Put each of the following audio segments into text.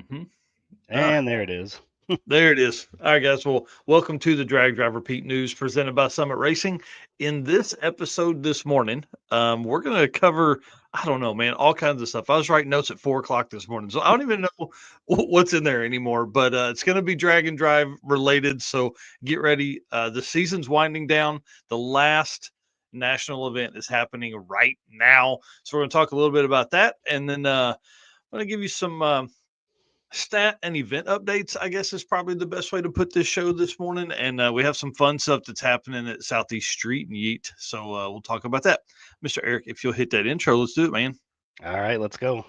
Mm-hmm. All right. And there it is. There it is. All right, guys. Well, welcome to the Drag Drive Repeat News presented by Summit Racing. In this episode this morning, we're going to cover, I don't know, man, all kinds of stuff. I was writing notes at 4 o'clock this morning, so I don't even know what's in there anymore, but it's going to be Drag and Drive related. So get ready. The season's winding down. The last national event is happening right now. So we're going to talk a little bit about that. And then I'm going to give you some. Stat and event updates, I guess, is probably the best way to put this show this morning. And we have some fun stuff that's happening at Southeast Street and Yeet. So we'll talk about that. Mr. Eric, if you'll hit that intro, let's do it, man. All right, let's go.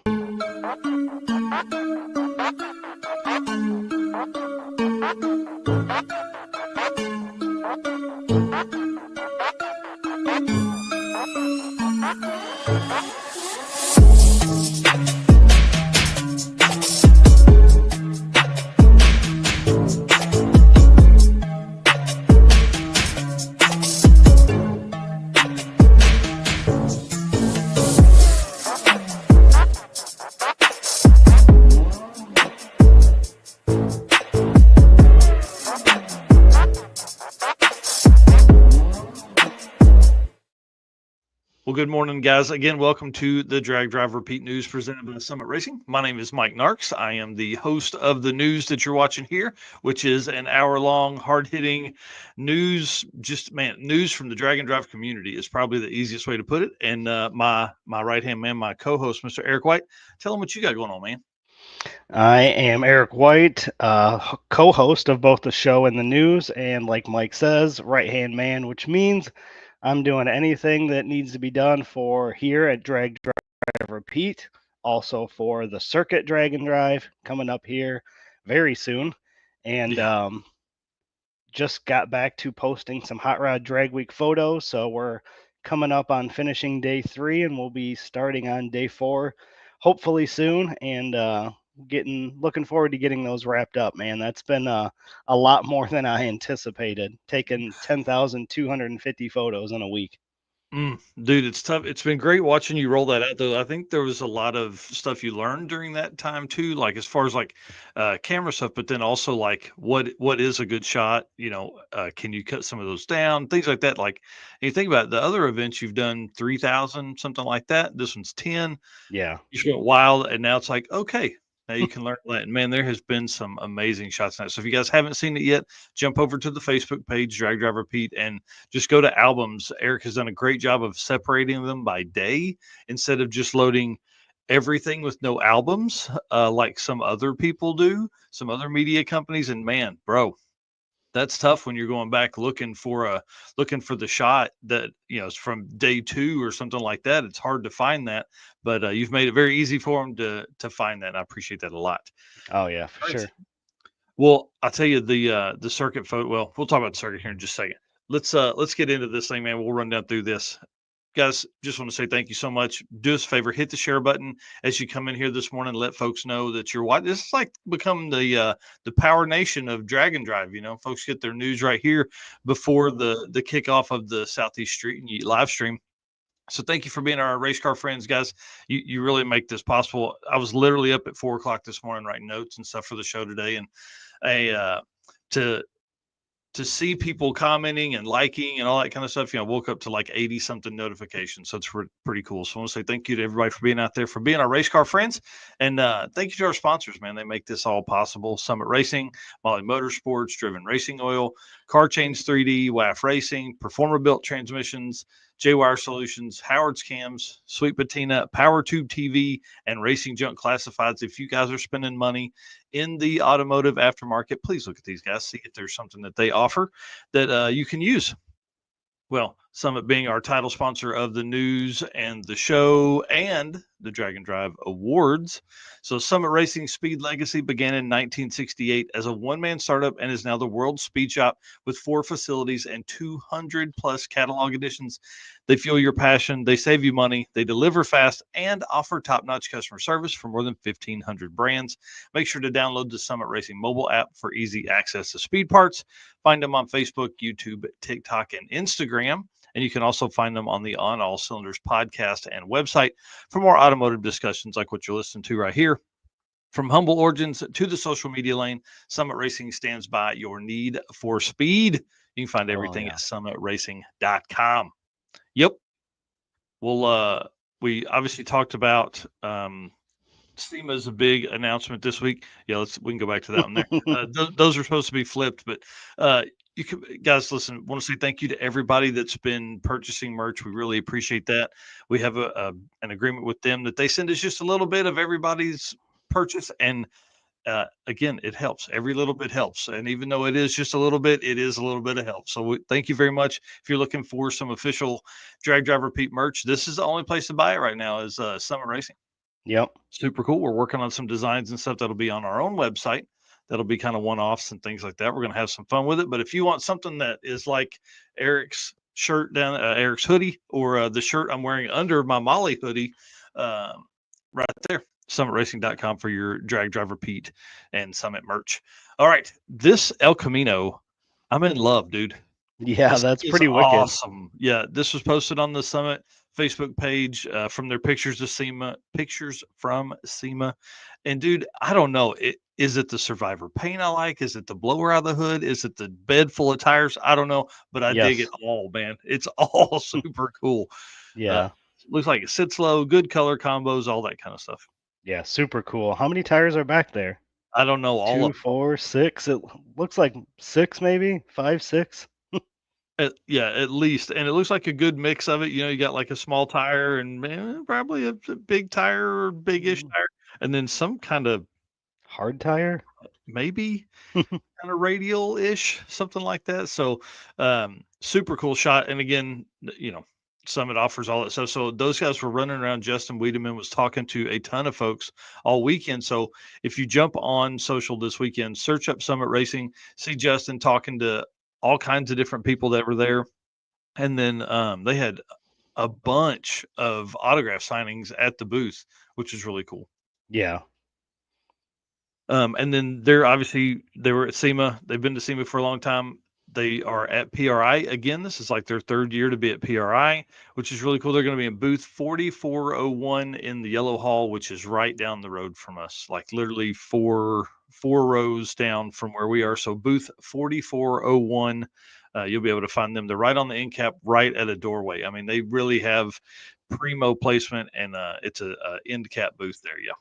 Well, good morning, guys. Again, welcome to the Drag Drive Repeat News presented by Summit Racing. My name is Mike Narks. I am the host of the news that you're watching here, which is an hour-long, hard-hitting news. Just man, news from the Drag and Drive community is probably the easiest way to put it. And my right-hand man, my co-host, Mr. Eric White, tell him what you got going on, man. I am Eric White, co-host of both the show and the news, and like Mike says, right-hand man, which means I'm doing anything that needs to be done for here at Drag Drive Repeat, also for the Circuit Drag and Drive coming up here very soon, and Yeah. just got back to posting some Hot Rod Drag Week photos, so we're coming up on finishing day 3, and we'll be starting on day 4 hopefully soon, and getting looking forward to getting those wrapped up, man. That's been a lot more than I anticipated, taking 10,250 photos in a week. Dude, it's tough. It's been great watching you roll that out, though. I think there was a lot of stuff you learned during that time too, like as far as like camera stuff, but then also like what is a good shot? Can you cut some of those down? Things like that. Like you think about the other events you've done 3,000, something like that. This one's 10. Yeah. You just went wild, and now it's like, okay, now you can learn that. And man, there has been some amazing shots now. So if you guys haven't seen it yet, jump over to the Facebook page, Drag Drive Repeat, and just go to albums. Eric has done a great job of separating them by day instead of just loading everything with no albums, like some other people do, some other media companies. And man, bro, that's tough when you're going back looking for the shot that is from day 2 or something like that. It's hard to find that, but you've made it very easy for them to find that, and I appreciate that a lot. Oh yeah, for All right. sure. Well, I'll tell you the circuit photo. Well, we'll talk about the circuit here in just a second. Let's get into this thing, man. We'll run down through this. Guys, just want to say thank you so much. Do us a favor, hit the share button as you come in here this morning. Let folks know that you're watching. This is like become the power nation of Drag and Drive. Folks get their news right here before the kickoff of the Southeast Street and Yeet live stream. So thank you for being our race car friends, guys. You really make this possible. I was literally up at 4 o'clock this morning writing notes and stuff for the show today, and I to see people commenting and liking and all that kind of stuff, I woke up to like 80 something notifications. So it's pretty cool. So I want to say thank you to everybody for being out there, for being our race car friends. And thank you to our sponsors, man. They make this all possible. Summit Racing, Molly Motorsports, Driven Racing Oil, Car Chains 3D, WAF Racing, Performer Built Transmissions, J-Wire Solutions, Howard's Cams, Sweet Patina, Power Tube TV, and Racing Junk Classifieds. If you guys are spending money in the automotive aftermarket, please look at these guys, see if there's something that they offer that you can use. Well, Summit being our title sponsor of the news and the show and the Drag and Drive Awards. So, Summit Racing Speed Legacy began in 1968 as a one-man startup and is now the world's speed shop with 4 facilities and 200 plus catalog editions. They fuel your passion, they save you money, they deliver fast, and offer top-notch customer service for more than 1,500 brands. Make sure to download the Summit Racing mobile app for easy access to speed parts. Find them on Facebook, YouTube, TikTok, and Instagram. And you can also find them on the On All Cylinders podcast and website for more automotive discussions like what you're listening to right here. From humble origins to the social media lane, Summit Racing stands by your need for speed. You can find everything at summitracing.com. Yep. Well, we obviously talked about SEMA's a big announcement this week. Yeah, we can go back to that one there. Those are supposed to be flipped, but you can, guys, listen, want to say thank you to everybody that's been purchasing merch. We really appreciate that. We have an agreement with them that they send us just a little bit of everybody's purchase, and again, it helps. Every little bit helps, and even though it is just a little bit, it is a little bit of help. So thank you very much. If you're looking for some official Drag Driver Pete merch, this is the only place to buy it right now. Is Summit Racing. Yep. Super cool. We're working on some designs and stuff that'll be on our own website. That'll be kind of one-offs and things like that. We're going to have some fun with it. But if you want something that is like Eric's shirt down, Eric's hoodie, or the shirt I'm wearing under my Molly hoodie, right there, summitracing.com for your Drag Driver Pete and Summit merch. All right, this El Camino, I'm in love, dude. Yeah, This that's is pretty wicked. awesome. Yeah, this was posted on the Summit Facebook page from their pictures from SEMA. And dude, I don't know. Is it the Survivor paint I like? Is it the blower out of the hood? Is it the bed full of tires? I don't know, but I dig it all, man. It's all super cool. Yeah. Looks like it sits low, good color combos, all that kind of stuff. Yeah, super cool. How many tires are back there? I don't know all 2, of 4, 6. It looks like 6, maybe 5, 6. yeah, at least, and it looks like a good mix of it. You know, you got like a small tire and probably a big tire or big-ish tire, and then some kind of Hard tire? maybe kind of radial-ish, something like that. So, super cool shot. And again, you know, Summit offers all that stuff. So those guys were running around. Justin Wiedemann was talking to a ton of folks all weekend. So if you jump on social this weekend, search up Summit Racing, see Justin talking to all kinds of different people that were there. And then they had a bunch of autograph signings at the booth, which is really cool. Yeah. And then they were at SEMA. They've been to SEMA for a long time. They are at PRI again. This is like their third year to be at PRI, which is really cool. They're going to be in booth 4401 in the Yellow Hall, which is right down the road from us, like literally four rows down from where we are. So booth 4401, you'll be able to find them. They're right on the end cap, right at a doorway. I mean, they really have primo placement, and it's a end cap booth there. Yeah,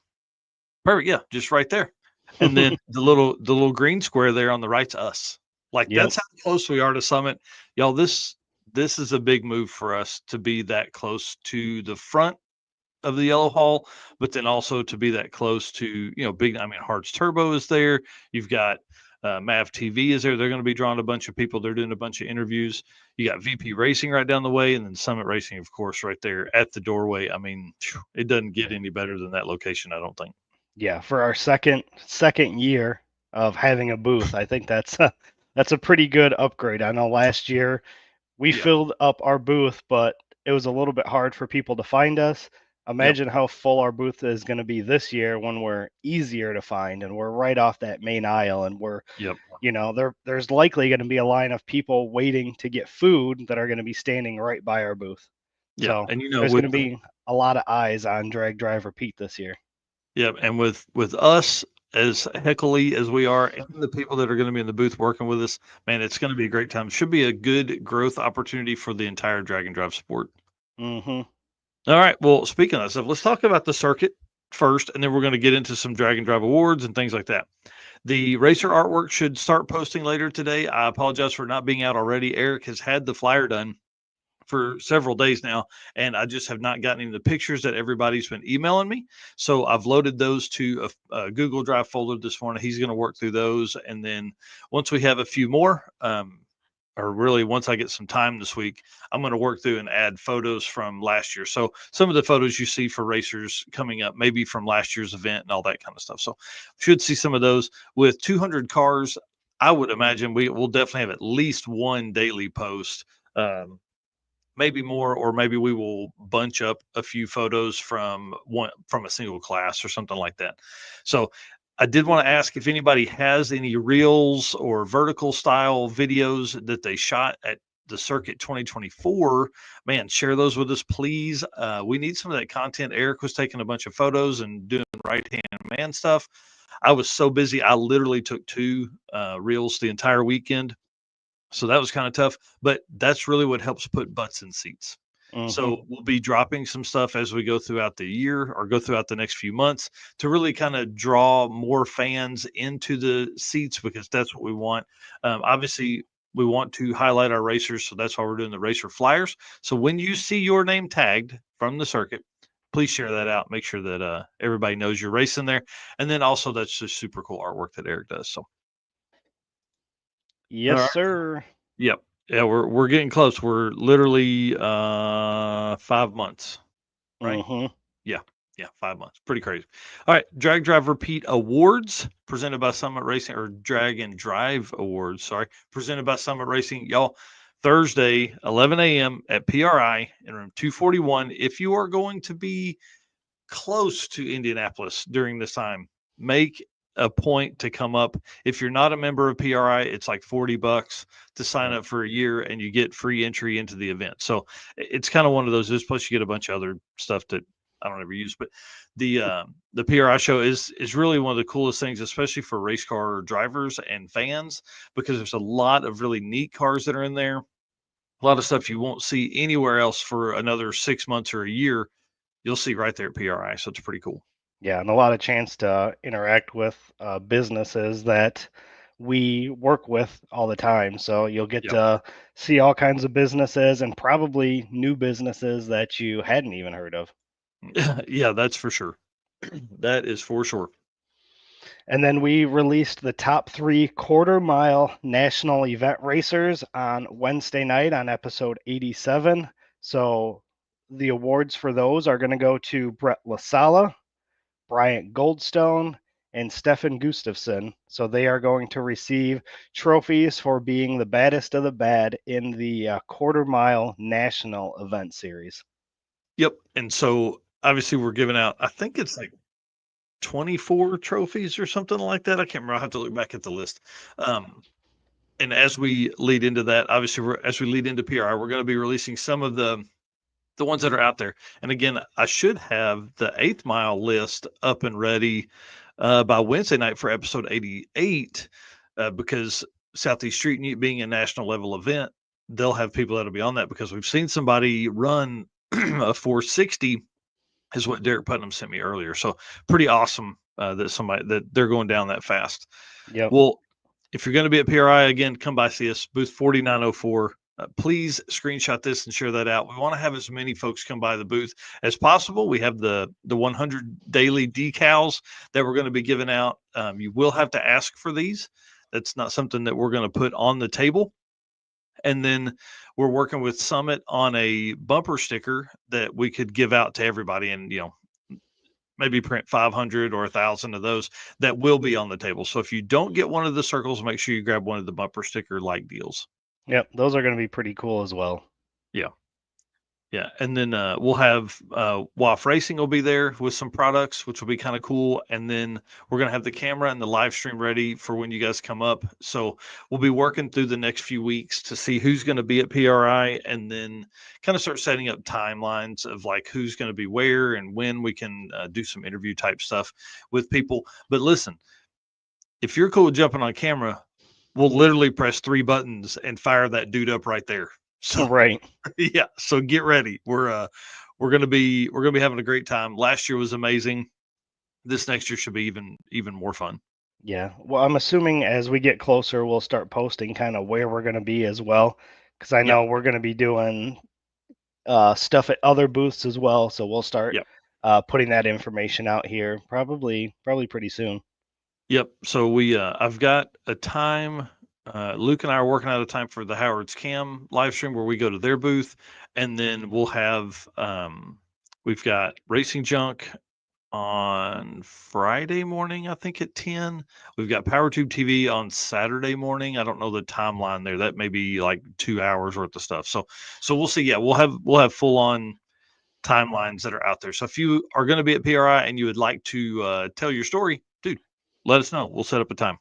perfect. Yeah, just right there. And then the little green square there on the right's us. Like that's how close we are to Summit. Y'all, this is a big move for us to be that close to the front of the Yellow Hall, but then also to be that close to, you know, Hearts Turbo is there. You've got Mav TV is there. They're going to be drawing a bunch of people. They're doing a bunch of interviews. You got VP Racing right down the way, and then Summit Racing, of course, right there at the doorway. I mean, it doesn't get any better than that location, I don't think. Yeah, for our second year of having a booth, I think that's a pretty good upgrade. I know last year we filled up our booth, but it was a little bit hard for people to find us. Imagine how full our booth is going to be this year when we're easier to find and we're right off that main aisle, and we're you know, there's likely going to be a line of people waiting to get food that are going to be standing right by our booth. Yeah, So and you know, there's going to be a lot of eyes on Drag Driver Pete this year. Yeah, and with us as heckly as we are, and the people that are going to be in the booth working with us, man, it's going to be a great time. Should be a good growth opportunity for the entire Drag and Drive sport. Mm-hmm. All right. Well, speaking of that stuff, let's talk about the circuit first, and then we're going to get into some Drag and Drive awards and things like that. The racer artwork should start posting later today. I apologize for not being out already. Eric has had the flyer done for several days now, and I just have not gotten the pictures that everybody's been emailing me. So I've loaded those to a Google Drive folder this morning. He's going to work through those, and then once we have a few more, or really once I get some time this week, I'm going to work through and add photos from last year. So some of the photos you see for racers coming up, maybe from last year's event and all that kind of stuff. So should see some of those. With 200 cars, I would imagine we'll definitely have at least one daily post. Maybe more, or maybe we will bunch up a few photos from a single class or something like that. So I did want to ask if anybody has any reels or vertical style videos that they shot at the circuit 2024. Man, share those with us, please. We need some of that content. Eric was taking a bunch of photos and doing right hand command stuff. I was so busy, I literally took 2 reels the entire weekend. So that was kind of tough, but that's really what helps put butts in seats. Hmm. So we'll be dropping some stuff as we go throughout the year or go throughout the next few months to really kind of draw more fans into the seats because that's what we want. Obviously, we want to highlight our racers, so that's why we're doing the racer flyers. So when you see your name tagged from the circuit, please share that out. Make sure that everybody knows you're racing there, and then also that's just super cool artwork that Eric does. So, all Yes, right. sir. Yep. Yeah, we're getting close. We're literally 5 months, right? Hmm. Yeah. Yeah, 5 months. Pretty crazy. All right. Drag Drive Repeat Awards presented by Summit Racing, or Drag and Drive Awards, sorry, presented by Summit Racing. Y'all, Thursday, 11 a.m. at PRI in room 241. If you are going to be close to Indianapolis during this time, make a point to come up. If you're not a member of PRI, it's like $40 to sign up for a year and you get free entry into the event. So it's kind of one of those. Plus, you get a bunch of other stuff that I don't ever use. But the PRI show is really one of the coolest things, especially for race car drivers and fans, because there's a lot of really neat cars that are in there. A lot of stuff you won't see anywhere else for another 6 months or a year you'll see right there at PRI. So it's pretty cool. Yeah, and a lot of chance to interact with businesses that we work with all the time. So you'll get Yep. to see all kinds of businesses and probably new businesses that you hadn't even heard of. Yeah, that's for sure. That is for sure. And then we released the top 3 quarter-mile national event racers on Wednesday night on episode 87. So the awards for those are going to go to Brett LaSala, Bryant Goldstone, and Stefan Gustafsson. So they are going to receive trophies for being the baddest of the bad in the quarter-mile national event series. Yep. And so obviously we're giving out, I think it's like 24 trophies or something like that. I can't remember. I'll have to look back at the list. And as we lead into that, obviously as we lead into PRI, we're going to be releasing some of the ones that are out there. And again, I should have the 8th mile list up and ready by Wednesday night for episode 88 because Southeast Street being a national level event, they'll have people that'll be on that because we've seen somebody run a 460 is what Derek Putnam sent me earlier. So pretty awesome that they're going down that fast. Yep. Well, if you're going to be at PRI again, come by see us, booth 4904. Please screenshot this and share that out. We want to have as many folks come by the booth as possible. We have the 100 daily decals that we're going to be giving out. You will have to ask for these. That's not something that we're going to put on the table. And then we're working with Summit on a bumper sticker that we could give out to everybody, and maybe print 500 or 1,000 of those that will be on the table. So if you don't get one of the circles, make sure you grab one of the bumper sticker like deals. Yep. Those are going to be pretty cool as well. Yeah. Yeah. And then we'll have WAF Racing will be there with some products, which will be kind of cool. And then we're going to have the camera and the live stream ready for when you guys come up. So we'll be working through the next few weeks to see who's going to be at PRI and then kind of start setting up timelines of like who's going to be where and when we can do some interview type stuff with people. But listen, if you're cool with jumping on camera, we'll literally press 3 buttons and fire that dude up right there. So Right. yeah, so get ready. We're gonna be having a great time. Last year was amazing. This next year should be even more fun. Yeah. Well, I'm assuming as we get closer, we'll start posting kind of where we're going to be as well. Because I Yeah, know we're going to be doing stuff at other booths as well. So we'll start yeah, putting that information out here probably pretty soon. yep. So we I've got a time. Luke and I are working out a time for the Howard's Cam live stream where we go to their booth, and then we'll have we've got Racing Junk on Friday morning, I think at 10. We've got PowerTube TV on Saturday morning. I don't know the timeline there. That may be like 2 hours worth of stuff. So we'll see. Yeah, we'll have full on timelines that are out there. So if you are going to be at PRI and you would like to tell your story, dude, let us know. We'll set up a time.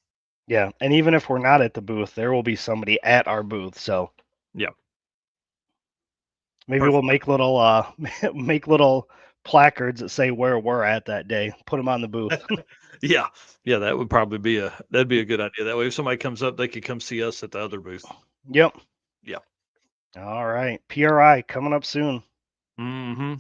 Yeah. And even if we're not at the booth, there will be somebody at our booth. So Yeah. maybe we'll Perfect. make little make little placards that say where we're at that day. Put them on the booth. Yeah, yeah, that would probably be that'd be a good idea. That way, if somebody comes up, they could come see us at the other booth. Yep. Yeah. All right. PRI coming up soon. Mm-hmm.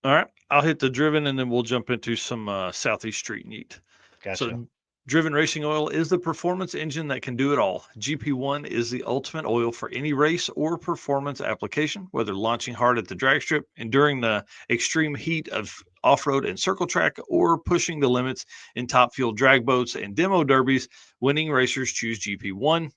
All right, I'll hit the driven, and then we'll jump into some Southeast Street Neat. Gotcha. So, Driven Racing Oil is the performance engine that can do it all. GP1 is the ultimate oil for any race or performance application, whether launching hard at the drag strip, enduring the extreme heat of off road and circle track, or pushing the limits in top fuel drag boats and demo derbies. Winning racers choose GP1.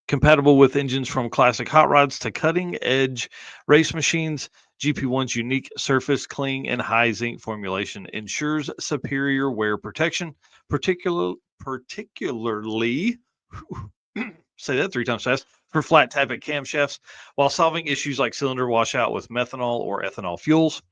Compatible with engines from classic hot rods to cutting edge race machines, GP1's unique surface cling and high zinc formulation ensures superior wear protection, particularly say that 3 times fast for flat tappet camshafts, while solving issues like cylinder washout with methanol or ethanol fuels.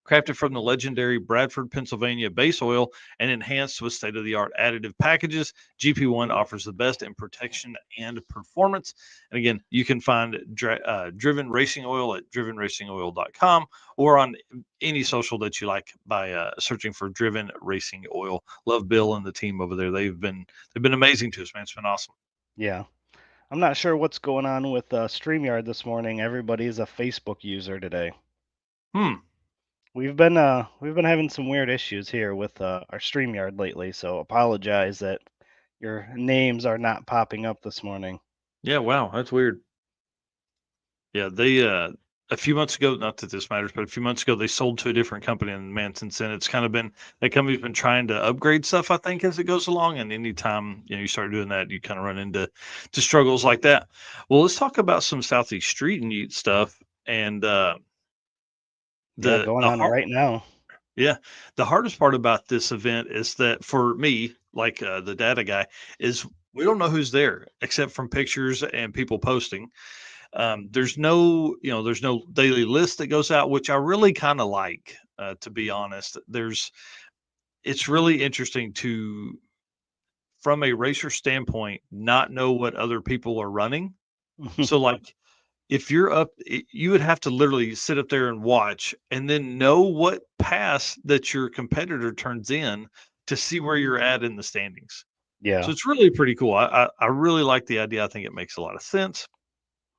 Crafted from the legendary Bradford, Pennsylvania base oil and enhanced with state of the art additive packages, GP1 offers the best in protection and performance. And again, you can find Driven Racing Oil at drivenracingoil.com or on any social that you like by searching for Driven Racing Oil. Love Bill and the team over there. They've been amazing to us, man. It's been awesome. Yeah. I'm not sure what's going on with StreamYard this morning. Everybody's a Facebook user today. We've been having some weird issues here with our StreamYard lately, so apologize that your names are not popping up this morning. Yeah, wow, that's weird. Yeah, they a few months ago, not that this matters, but a few months ago they sold to a different company, and man, since then it's kind of been that company's been trying to upgrade stuff, I think, as it goes along. And anytime you start doing that, you kind of run into struggles like that. Well, let's talk about some Southeast Street Neat stuff and Going on right now. Yeah, the hardest part about this event is that for me, like the data guy, is we don't know who's there except from pictures and people posting. There's no, there's no daily list that goes out, which I really kind of like, to be honest. It's really interesting to, from a racer standpoint, not know what other people are running. So, like, if you're up, you would have to literally sit up there and watch, and then know what pass that your competitor turns in to see where you're at in the standings. Yeah. So it's really pretty cool. I really like the idea. I think it makes a lot of sense.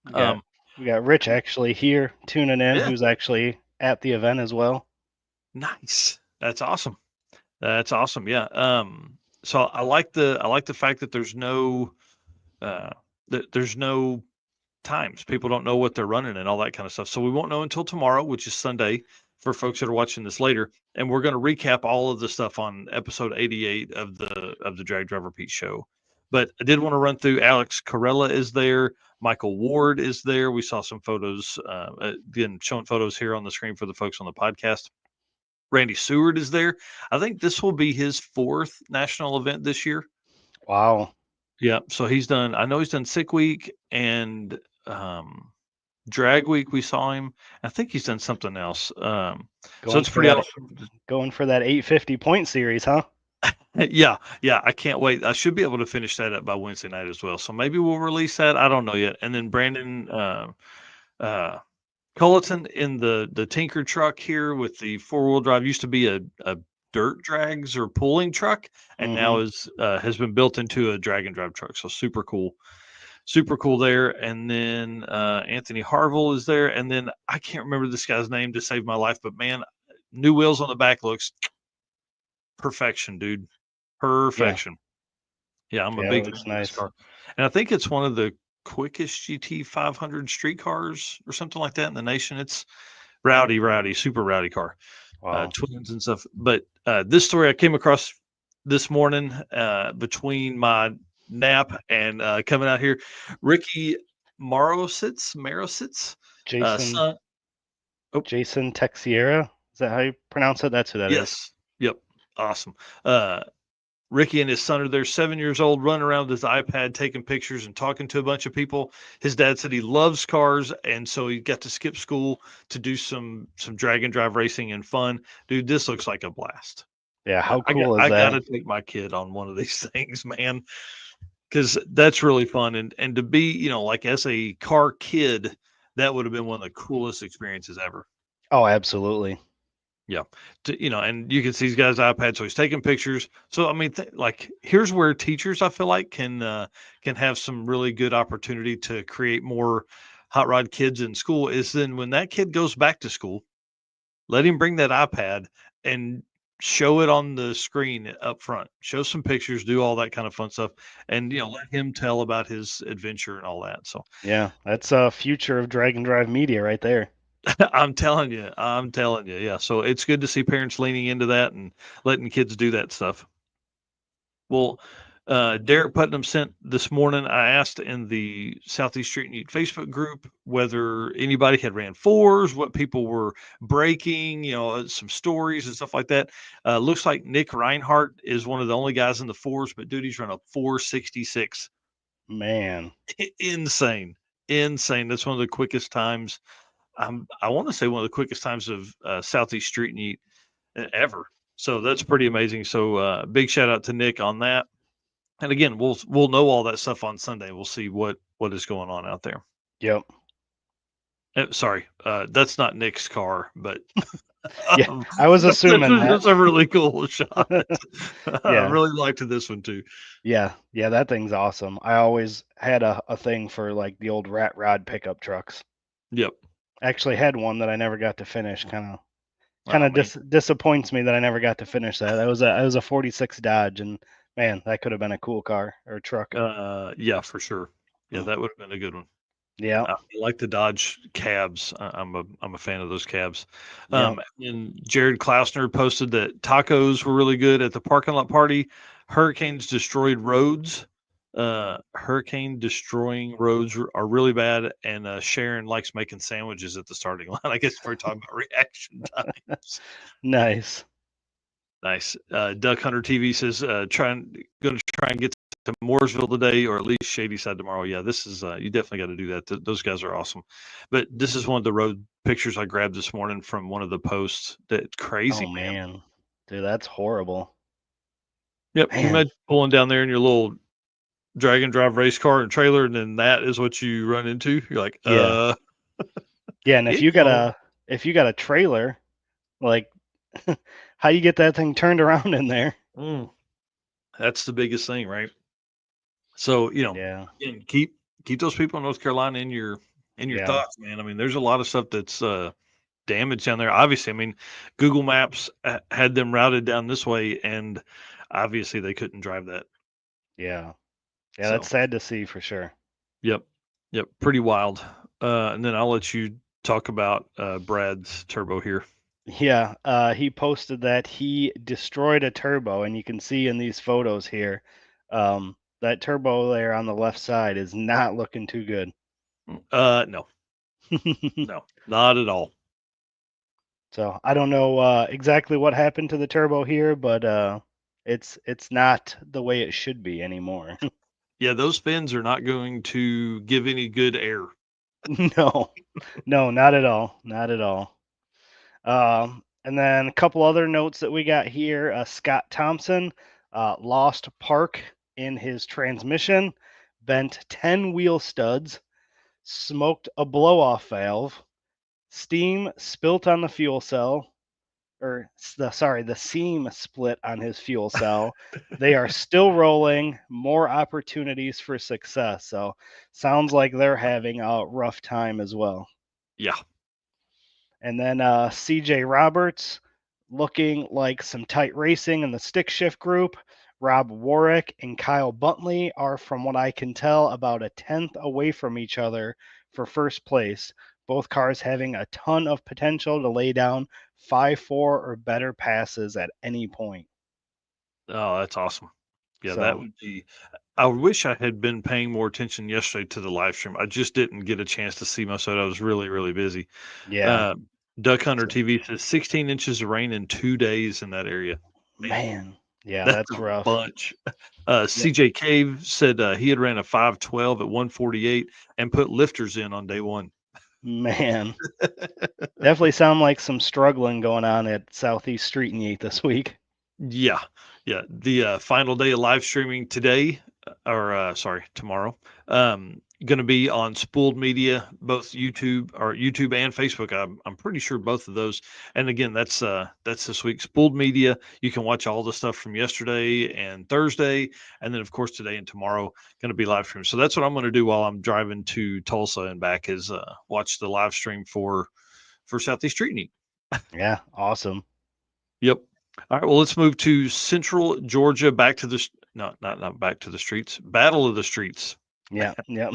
We got Rich actually here tuning in, Yeah. who's actually at the event as well. Nice. That's awesome. That's awesome. Yeah. So I like the fact that there's no there's no times. People don't know what they're running and all that kind of stuff. So we won't know until tomorrow, which is Sunday for folks that are watching this later. And we're going to recap all of the stuff on episode 88 of the Drag Driver Pete show. But I did want to run through Alex Corella is there. Michael Ward is there. We saw some photos, again, showing photos here on the screen for the folks on the podcast. Randy Seward is there. I think this will be his 4th national event this year. Wow. Yeah. So I know he's done Sick Week and Drag Week. We saw him. I think he's done something else. So it's pretty awesome. Going for that 850 point series, huh? Yeah. I can't wait. I should be able to finish that up by Wednesday night as well. So maybe we'll release that. I don't know yet. And then Brandon Culleton in the Tinker truck here with the 4-wheel drive. Used to be a dirt drags or pulling truck, and now has been built into a drag and drive truck. So super cool there. And then Anthony Harville is there, and then I can't remember this guy's name to save my life, but man, new wheels on the back looks perfection, dude. Perfection. Yeah, I'm a big fan of this car, and I think it's one of the quickest GT 500 street cars or something like that in the nation. It's rowdy, super rowdy car. Wow. Twins and stuff. But this story I came across this morning between my nap and coming out here. Ricky Marositz, Jason Texiera. Is that how you pronounce it? That's who that is. Yes. Yep. Awesome. Ricky and his son are there, 7 years old, running around with his iPad, taking pictures and talking to a bunch of people. His dad said he loves cars, and so he got to skip school to do some drag and drive racing and fun. Dude, this looks like a blast. Yeah, how cool is that? I got to take my kid on one of these things, man, because that's really fun. And to be, like as a car kid, that would have been one of the coolest experiences ever. Oh, absolutely. Yeah. And you can see these guys' iPad, so he's taking pictures. So I mean, like here's where teachers I feel like can have some really good opportunity to create more hot rod kids in school. Is then when that kid goes back to school, let him bring that iPad and show it on the screen up front. Show some pictures, do all that kind of fun stuff, and let him tell about his adventure and all that. So Yeah, that's a future of drag and drive media right there. I'm telling you, yeah. So it's good to see parents leaning into that and letting kids do that stuff. Well, Derek Putnam sent this morning. I asked in the Southeast Street and Eat Facebook group whether anybody had ran fours, what people were breaking, some stories and stuff like that. Looks like Nick Reinhardt is one of the only guys in the fours, but dude, he's run a 466. Man, Insane, insane. That's one of the quickest times. I want to say one of the quickest times of Southeast Street and Eat ever. So that's pretty amazing. So big shout out to Nick on that. And again, we'll know all that stuff on Sunday. We'll see what is going on out there. yep. Sorry, that's not Nick's car, but Yeah, I was assuming that. that's a really cool shot. I Yeah, really liked this one too. yeah, yeah, that thing's awesome. I always had a thing for like the old rat rod pickup trucks. Yep. Actually had one that I never got to finish. Kind Oh of man. disappoints me that I never got to finish that. That was a 46 Dodge, and man, that could have been a cool car or truck. Yeah, for sure. Yeah, Mm. that would have been a good one. Yeah, I like the Dodge cabs. I'm a fan of those cabs. yeah. And Jared Klausner posted that tacos were really good at the parking lot party. Hurricanes destroyed roads. Hurricane destroying roads are really bad. And Sharon likes making sandwiches at the starting line. I guess we're talking about reaction times. Nice. Nice. Duck Hunter TV says, going to try and get to Mooresville today, or at least Shady Side tomorrow. Yeah, this is you definitely got to do that. Those guys are awesome. But this is one of the road pictures I grabbed this morning from one of the posts. That Oh crazy, man. man, dude, that's horrible. Yep. Can you Man, imagine pulling down there in your little drag and drive race car and trailer, and then that is what you run into? You're like, yeah, yeah. And ew. if you got a trailer, like, how you get that thing turned around in there? Mm, that's the biggest thing, right? So Yeah, again, keep those people in North Carolina in your yeah, thoughts, man. I mean, there's a lot of stuff that's damage down there. Obviously, I mean, Google Maps had them routed down this way, and obviously they couldn't drive that. yeah, yeah. That's So, sad to see for sure. yep, yep, pretty wild. And then I'll let you talk about Brad's turbo here. Yeah, he posted that he destroyed a turbo, and you can see in these photos here, that turbo there on the left side is not looking too good. No, no, not at all. So I don't know exactly what happened to the turbo here, but it's not the way it should be anymore. Yeah, those fins are not going to give any good air. No, no, not at all, not at all. And then a couple other notes that we got here. Scott Thompson lost park in his transmission, bent 10 wheel studs, smoked a blow off valve, steam spilt on the fuel cell, the seam split on his fuel cell. They are still rolling, more opportunities for success. So sounds like they're having a rough time as well. Yeah, And then CJ Roberts looking like some tight racing in the stick shift group. Rob Warwick and Kyle Buntley are, from what I can tell, about a tenth away from each other for first place. Both cars having a ton of potential to lay down 5-4 or better passes at any point. oh, that's awesome. Yeah, that So, would be. I wish I had been paying more attention yesterday to the live stream. I just didn't get a chance to see most of it. I was really, really busy. yeah. Uh, Duck Hunter So, TV says 16 inches of rain in 2 days in that area. Man, man, yeah, that's that's a rough. bunch. Yep. CJ Cave said he had ran a 512 at 148 and put lifters in on day one. Man, definitely sound like some struggling going on at Southeast Street and Eat this week. Yeah, yeah. The final day of live streaming today, or sorry, tomorrow. going to be on Spooled Media, both YouTube and Facebook. I'm pretty sure both of those. And again, that's this week. Spooled Media. You can watch all the stuff from yesterday and Thursday, and then of course today and tomorrow going to be live stream. So that's what I'm going to do while I'm driving to Tulsa and back is watch the live stream for Southeast Street Meet. Yeah, awesome. Yep. All right. Well, let's move to Central Georgia. Back to the not back to the streets. Battle of the Streets. Yeah, yeah.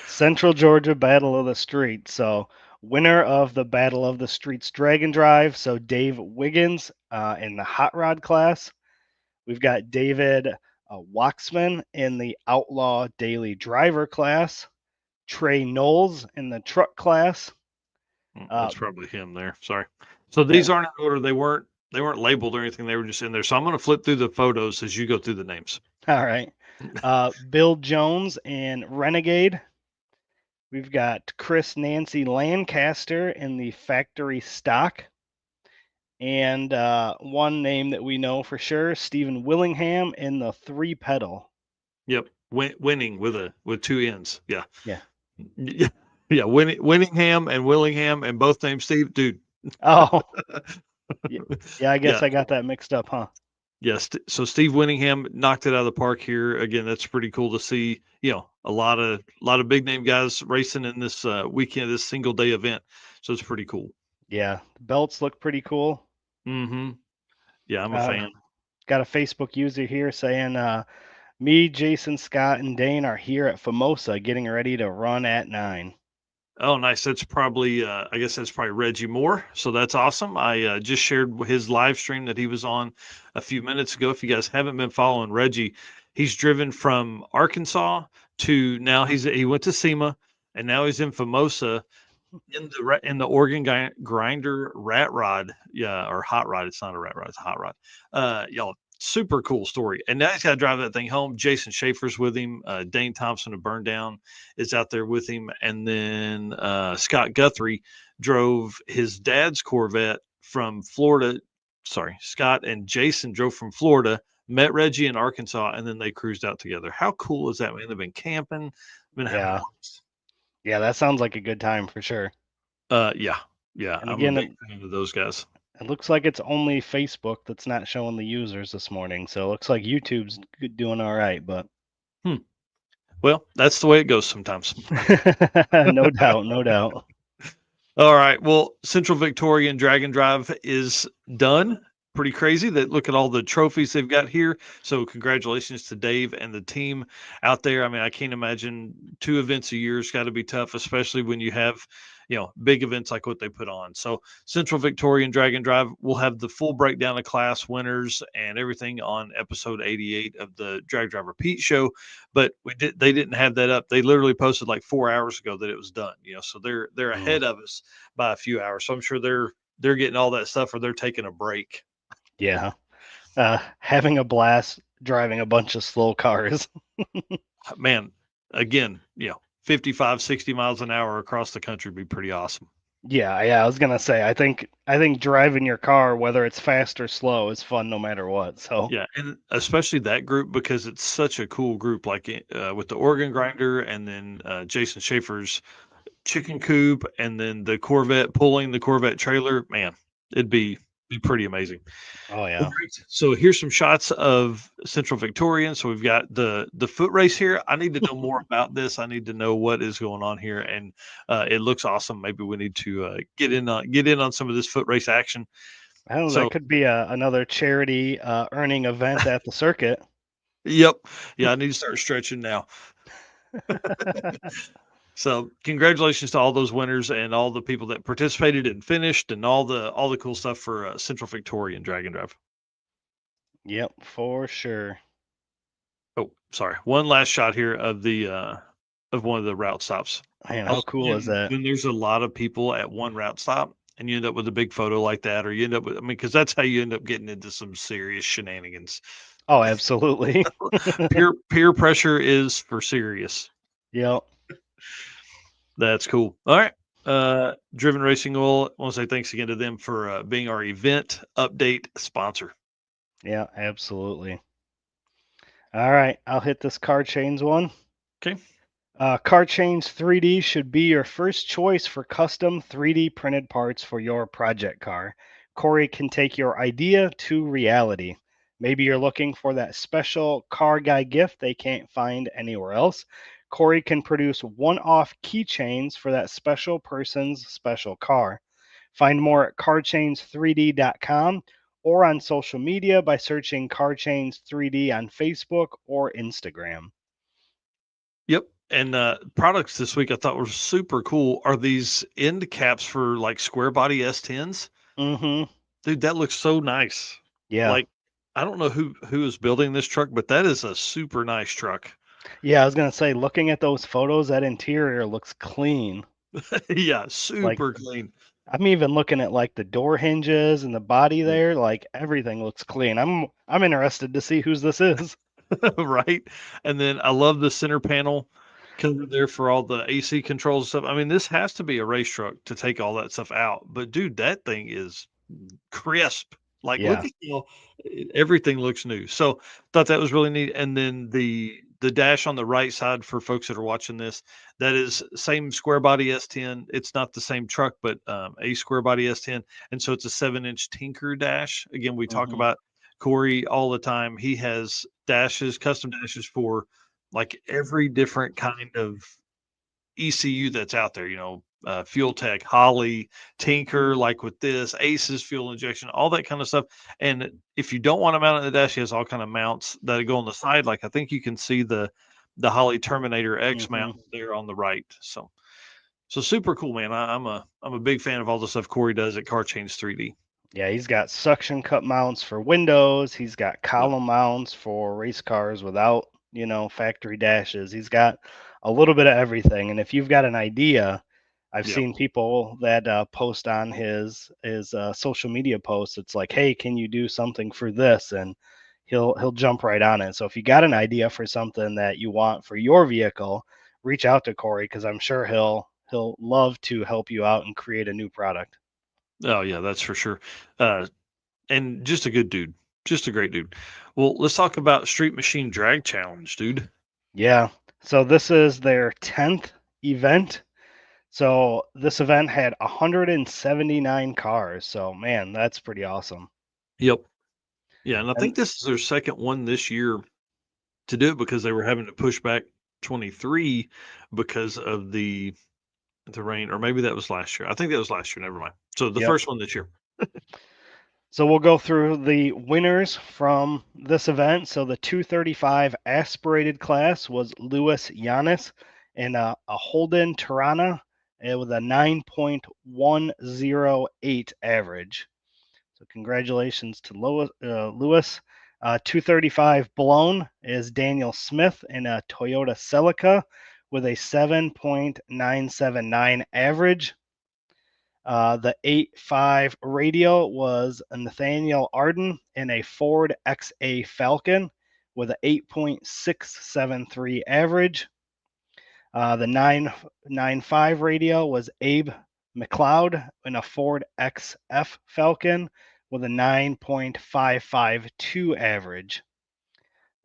Central Georgia Battle of the Streets. So, winner of the Battle of the Streets Dragon Drive. So, Dave Wiggins in the hot rod class. We've got David Waxman in the Outlaw Daily Driver class. Trey Knowles in the truck class. That's probably him there. Sorry. So these aren't in order. They weren't labeled or anything. They were just in there. So I'm going to flip through the photos as you go through the names. All right. Bill Jones and Renegade. We've got Chris Nancy Lancaster in the factory stock. And one name that we know for sure, Stephen Willingham in the 3-pedal. Yep. Winning with two N's. Yeah. Yeah. Yeah. Winningham and Willingham and both names Steve. Dude. Oh. Yeah, I guess I got that mixed up, huh? Yes. So Steve Winningham knocked it out of the park here. Again, that's pretty cool to see. A lot of big name guys racing in this weekend, this single day event. So it's pretty cool. Yeah, the belts look pretty cool. Mm-hmm. Yeah, I'm a fan. Got a Facebook user here saying, me, Jason, Scott, and Dane are here at Famosa getting ready to run at 9. Oh, nice. That's probably, I guess that's probably Reggie Moore. So that's awesome. I just shared his live stream that he was on a few minutes ago. If you guys haven't been following Reggie, he's driven from Arkansas to now he went to SEMA and now he's in Famosa in the Oregon Grinder rat rod. Yeah. Or hot rod. It's not a rat rod. It's a hot rod. Y'all, super cool story. And now he's got to drive that thing home. Jason Schaefer's with him. Dane Thompson of Burn Down is out there with him. And then Scott Guthrie drove his dad's Corvette from Florida. Sorry, Scott and Jason drove from Florida, met Reggie in Arkansas, and then they cruised out together. How cool is that, man? They've been camping. Yeah, that sounds like a good time for sure. Yeah. And I'm again, a big fan of those guys. It looks like it's only Facebook that's not showing the users this morning. So it looks like YouTube's doing all right, but well, that's the way it goes sometimes. No doubt, no doubt. All right. Well, Central Victorian Dragon Drive is done. Pretty crazy that look at all the trophies they've got here. So congratulations to Dave and the team out there. I mean, I can't imagine 2 events a year has got to be tough, especially when you have, big events like what they put on. So Central Victorian Dragon Drive will have the full breakdown of class winners and everything on episode 88 of the Drag Driver Pete show. But they didn't have that up. They literally posted like 4 hours ago that it was done, so they're ahead of us by a few hours. So I'm sure they're getting all that stuff or they're taking a break. Yeah. Having a blast driving a bunch of slow cars. Man, again, 55, 60 miles an hour across the country would be pretty awesome. Yeah, I was gonna say I think driving your car, whether it's fast or slow, is fun no matter what. So yeah, and especially that group because it's such a cool group, like with the Oregon Grinder and then Jason Schaefer's chicken coop and then the Corvette pulling the Corvette trailer. Man, it'd be pretty amazing. Oh yeah. Right. So here's some shots of Central Victorian. So we've got the foot race here. I need to know more about this. I need to know what is going on here, and it looks awesome. Maybe we need to get in on some of this foot race action. I don't know. That could be another charity earning event at the circuit. Yep. Yeah, I need to start stretching now. So congratulations to all those winners and all the people that participated and finished and all the cool stuff for Central Victorian Dragon Drive. Yep, for sure. Oh, sorry. One last shot here of the of one of the route stops. Man, how cool is that? When there's a lot of people at one route stop and you end up with a big photo like that, or you end up with, because that's how you end up getting into some serious shenanigans. Oh, absolutely. peer pressure is for serious. Yep. That's cool. All right. Driven Racing Oil, I want to say thanks again to them for being our event update sponsor. Yeah, absolutely. All right. I'll hit this car chains one. Okay. Car Chains 3D should be your first choice for custom 3D printed parts for your project car. Corey can take your idea to reality. Maybe you're looking for that special car guy gift they can't find anywhere else. Corey can produce one off keychains for that special person's special car. Find more at carchains3d.com or on social media by searching Carchains 3D on Facebook or Instagram. Yep. And products this week I thought were super cool are these end caps for like square body S10s. Mm-hmm. Dude, that looks so nice. Yeah. Like, I don't know who is building this truck, but that is a super nice truck. Yeah, I was gonna say, looking at those photos, that interior looks clean. Yeah, Like, super clean. I'm even looking at like the door hinges and the body there, like everything looks clean. I'm interested to see whose this is. Right? And then I love the center panel cover there for all the AC controls and stuff. I mean, this has to be a race truck to take all that stuff out. But dude, that thing is crisp. Like, look Yeah. at everything looks new. So thought that was really neat. And then the dash on the right side for folks that are watching this, that is same square body S10. It's not the same truck, but a square body S10. And so it's a 7-inch Tinker dash. Again, we talk Hmm. about Corey all the time. He has dashes, custom dashes for like every different kind of ECU that's out there, Fuel Tech, Holly, Tinker, like with this, Aces fuel injection, all that kind of stuff. And if you don't want to mount it in the dash, he has all kind of mounts that go on the side. Like I think you can see the Holly Terminator X Hmm. mount there on the right. So super cool, man. I'm a big fan of all the stuff Corey does at Car Chains 3D. Yeah, he's got suction cup mounts for windows. He's got Yep. column mounts for race cars without, factory dashes. He's got a little bit of everything. And if you've got an idea, I've Yep. seen people that post on his social media posts. It's like, hey, can you do something for this? And he'll jump right on it. So if you got an idea for something that you want for your vehicle, reach out to Corey because I'm sure he'll love to help you out and create a new product. Oh yeah, that's for sure. Uh, and just a good dude, just a great dude. Well, let's talk about Street Machine Drag Challenge, dude. Yeah. So this is their 10th event. So this event had 179 cars. So man, that's pretty awesome. Yep. Yeah, and I And think this is their second one this year to do it because they were having to push back 23 because of the rain, or maybe that was last year. I think that was last year. Never mind. So the yep. first one this year. So we'll go through the winners from this event. So the 235 aspirated class was Louis Yanis and a Holden Tirana with a 9.108 average. So congratulations to Lewis. 235 blown is Daniel Smith in a Toyota Celica with a 7.979 average. The 8.5 radio was Nathaniel Arden in a Ford XA Falcon with an 8.673 average. The 9.95 radio was Abe McLeod in a Ford XF Falcon with a 9.552 average.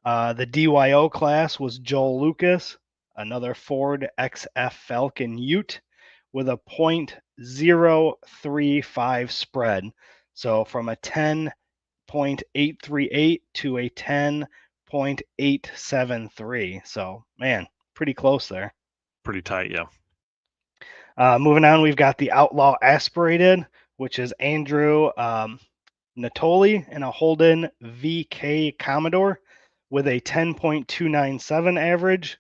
The DYO class was Joel Lucas, another Ford XF Falcon Ute with a .035 spread. So from a 10.838 to a 10.873. So, man, pretty close there. Pretty tight, yeah. Moving on, we've got the Outlaw Aspirated, which is Andrew Natoli and a Holden VK Commodore with a 10.297 average.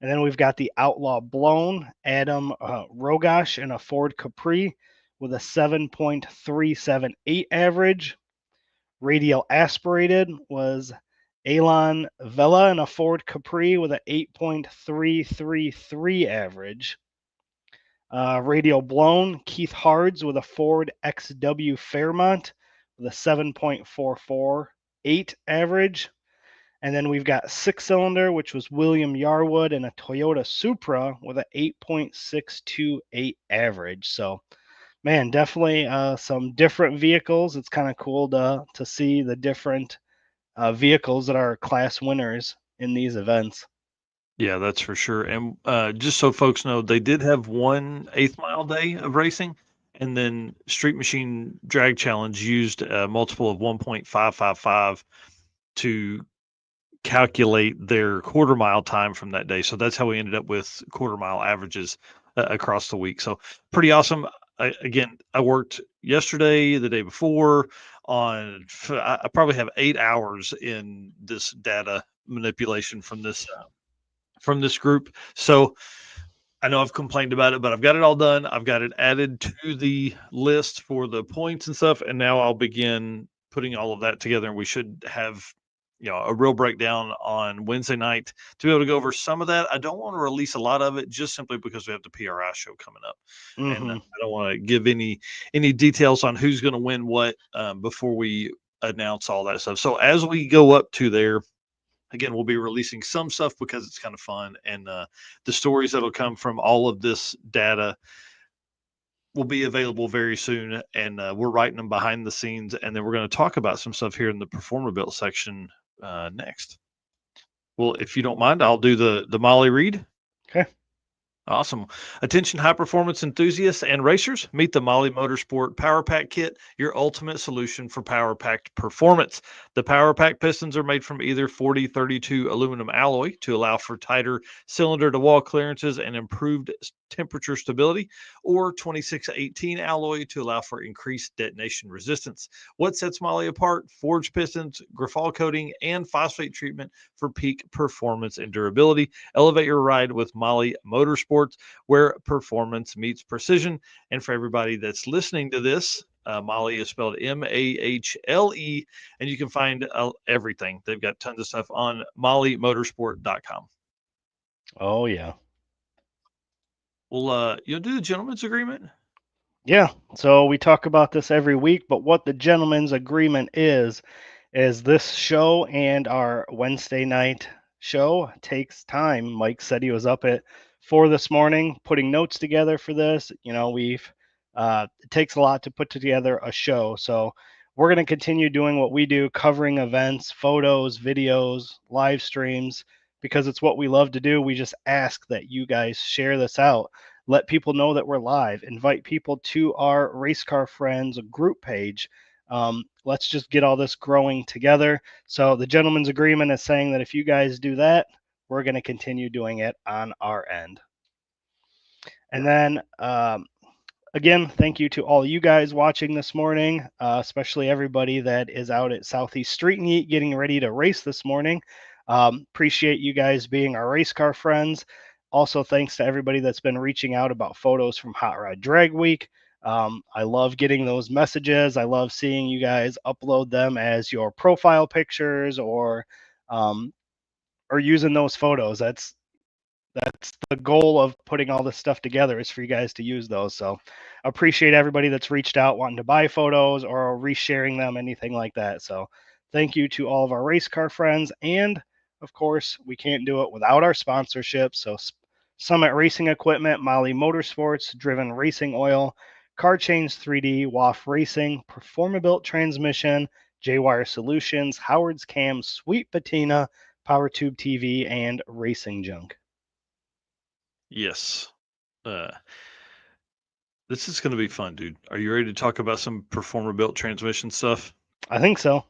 And then we've got the Outlaw Blown, Adam Rogash and a Ford Capri with a 7.378 average. Radial Aspirated was Elon Vela and a Ford Capri with an 8.333 average. Radial Blown, Keith Hards with a Ford XW Fairmont with a 7.448 average. And then we've got six cylinder, which was William Yarwood and a Toyota Supra with an 8.628 average. So, man, definitely some different vehicles. It's kind of cool to see the different vehicles that are class winners in these events. Yeah, that's for sure. And just so folks know, they did have one 8th mile day of racing, and then Street Machine Drag Challenge used a multiple of 1.555 to calculate their quarter mile time from that day. So that's how we ended up with quarter mile averages across the week. So pretty awesome. Again, I worked yesterday, the day before on, I probably have 8 hours in this data manipulation from this group. So I know I've complained about it, but I've got it all done. I've got it added to the list for the points and stuff, and now I'll begin putting all of that together. And we should have, a real breakdown on Wednesday night to be able to go over some of that. I don't want to release a lot of it just simply because we have the PRI show coming up, and Hmm. I don't want to give any details on who's going to win what before we announce all that stuff. So as we go up to there, again, we'll be releasing some stuff because it's kind of fun, and the stories that'll come from all of this data will be available very soon, and we're writing them behind the scenes, and then we're going to talk about some stuff here in the Performer Built section next. Well, if you don't mind, I'll do the Molly read. Okay. Awesome. Attention high performance enthusiasts and racers, meet the Molly Motorsport Power Pack Kit, your ultimate solution for power packed performance. The Power Pack pistons are made from either 4032 aluminum alloy to allow for tighter cylinder to wall clearances and improved temperature stability, or 2618 alloy to allow for increased detonation resistance. What sets Molly apart? Forged pistons, Grafal coating, and phosphate treatment for peak performance and durability. Elevate your ride with Molly Motorsports, where performance meets precision. And for everybody that's listening to this, Molly is spelled Mahle, and you can find everything. They've got tons of stuff on mollymotorsport.com. Oh yeah. Well, you'll do the gentleman's agreement. Yeah. So we talk about this every week, but what the gentleman's agreement is this show and our Wednesday night show takes time. Mike said he was up at 4 this morning putting notes together for this. We've it takes a lot to put together a show. So we're going to continue doing what we do, covering events, photos, videos, live streams, because it's what we love to do. We just ask that you guys share this out. Let people know that we're live. Invite people to our Race Car Friends group page. Let's just get all this growing together. So the gentleman's agreement is saying that if you guys do that, we're going to continue doing it on our end. And then again, thank you to all you guys watching this morning, especially everybody that is out at Southeast Street Meet getting ready to race this morning. Appreciate you guys being our race car friends. Also, thanks to everybody that's been reaching out about photos from Hot Rod Drag Week. I love getting those messages. I love seeing you guys upload them as your profile pictures um, or using those photos. That's the goal of putting all this stuff together, is for you guys to use those. So appreciate everybody that's reached out wanting to buy photos or resharing them, anything like that. So thank you to all of our race car friends. And of course, we can't do it without our sponsorship. So Summit Racing Equipment, Molly Motorsports, Driven Racing Oil, Car Change 3D, WAF Racing, Performabuilt Transmission, J-Wire Solutions, Howard's Cam, Sweet Patina, PowerTube TV, and Racing Junk. Yes. Uh, this is going to be fun, dude. Are you ready to talk about some performer built transmission stuff? I think so.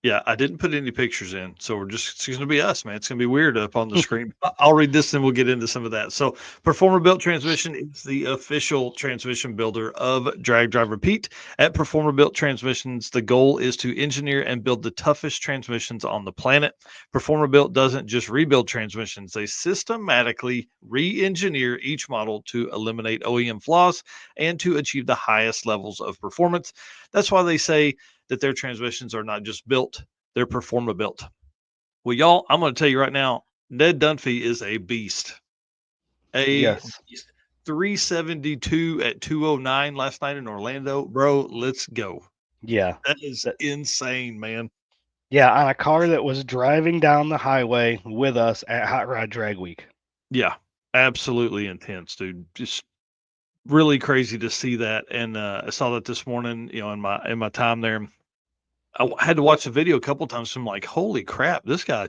Yeah, I didn't put any pictures in, so it's going to be us, man. It's going to be weird up on the screen. I'll read this, and we'll get into some of that. So, Performer Built Transmission is the official transmission builder of Drag Drive Repeat. At Performer Built Transmissions, the goal is to engineer and build the toughest transmissions on the planet. Performer Built doesn't just rebuild transmissions; they systematically re-engineer each model to eliminate OEM flaws and to achieve the highest levels of performance. That's why they say that their transmissions are not just built, they're performa built. Well, y'all, I'm going to tell you right now, Ned Dunphy is a beast. A Yes. beast. 372 at 209 last night in Orlando. Bro, let's go. Yeah. That is That, insane, man. yeah, on a car that was driving down the highway with us at Hot Rod Drag Week. Yeah, absolutely intense, dude. Just really crazy to see that. And I saw that this morning, in my time there. had to watch the video a couple times. I'm like, holy crap, this guy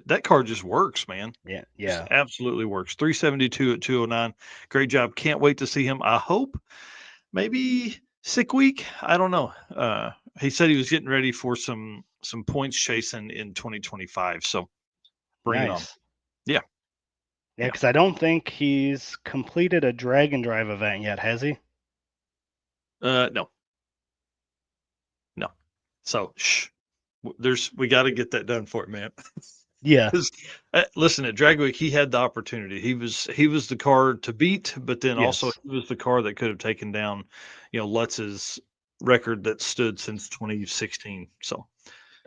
that car just works, man. Yeah, Just yeah, absolutely works. 372 at 209. Great job. Can't wait to see him. I hope maybe sick week. I don't know. He said he was getting ready for some points chasing in 2025. So bring it on. nice. Yeah. Yeah, Yeah. because I don't think he's completed a drag and drive event yet, has he? No, no. So shh. We got to get that done for it, man. Yeah, 'Cause, listen, at Drag Week, he had the opportunity. He was the car to beat, but then also yes. he was the car that could have taken down, Lutz's record that stood since 2016. So,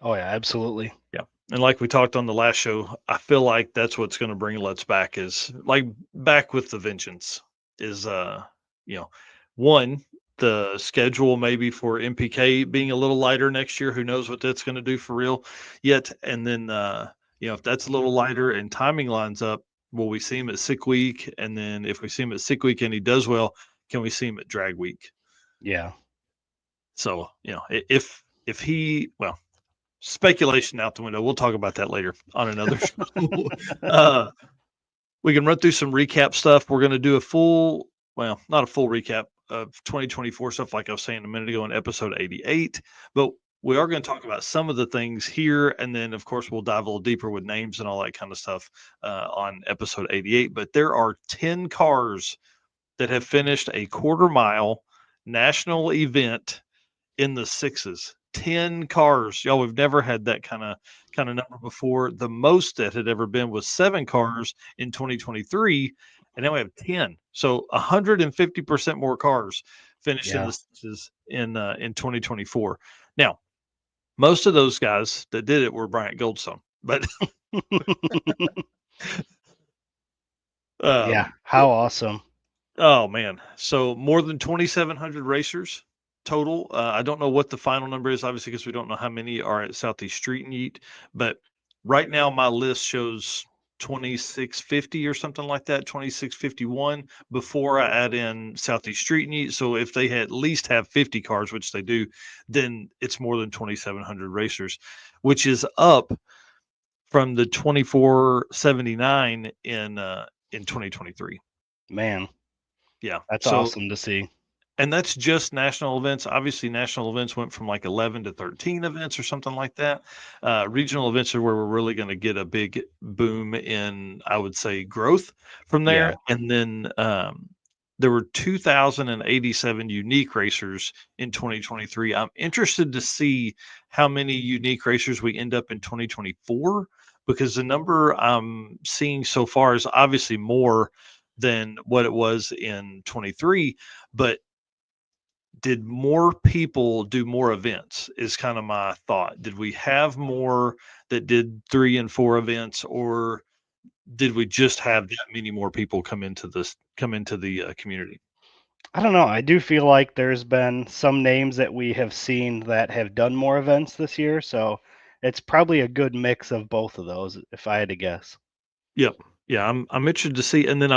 Oh yeah, absolutely. yeah. And like we talked on the last show, I feel like that's what's going to bring Lutz back is like back with the vengeance is you know, one, the schedule maybe for MPK being a little lighter next year. Who knows what that's going to do for real yet? And then if that's a little lighter and timing lines up, will we see him at sick week? And then if we see him at sick week and he does well, can we see him at drag week? Yeah. So, if he well, speculation out the window. We'll talk about that later on another show. uh we can run through some recap stuff. We're going to do not a full recap of 2024 stuff, like I was saying a minute ago in episode 88, but we are going to talk about some of the things here. And then, of course, we'll dive a little deeper with names and all that kind of stuff on episode 88. But there are 10 cars that have finished a quarter mile national event in the sixes. 10 cars. Y'all, we've never had that kind of number before. The most that had ever been was 7 cars in 2023, and now we have 10. So 150% more cars finished in Yeah. the sixes in 2024. Now, most of those guys that did it were Bryant Goldstone, but Yeah. um, How awesome. oh man, so more than 2,700 racers total. I don't know what the final number is, obviously, because we don't know how many are at Southeast Street and Yeet. But right now, my list shows 2,650 or something like that, 2,651 before I add in Southeast Street and Yeet. So if they at least have 50 cars, which they do, then it's more than 2,700 racers, which is up from the 2,479 in 2023. Man, Yeah. that's So awesome to see. and that's just national events. Obviously, national events went from like 11 to 13 events or something like that. Regional events are where we're really going to get a big boom in, I would say, growth from Yeah. there. And then there were 2,087 unique racers in 2023. I'm interested to see how many unique racers we end up in 2024 because the number I'm seeing so far is obviously more than what it was in 23, but did more people do more events is kind of my thought. Did we have more that did 3 and 4 events, or did we just have that many more people come into the community? I don't know. I do feel like there's been some names that we have seen that have done more events this year, so it's probably a good mix of both of those, if I had to guess. Yep. Yeah, I'm interested to see. And then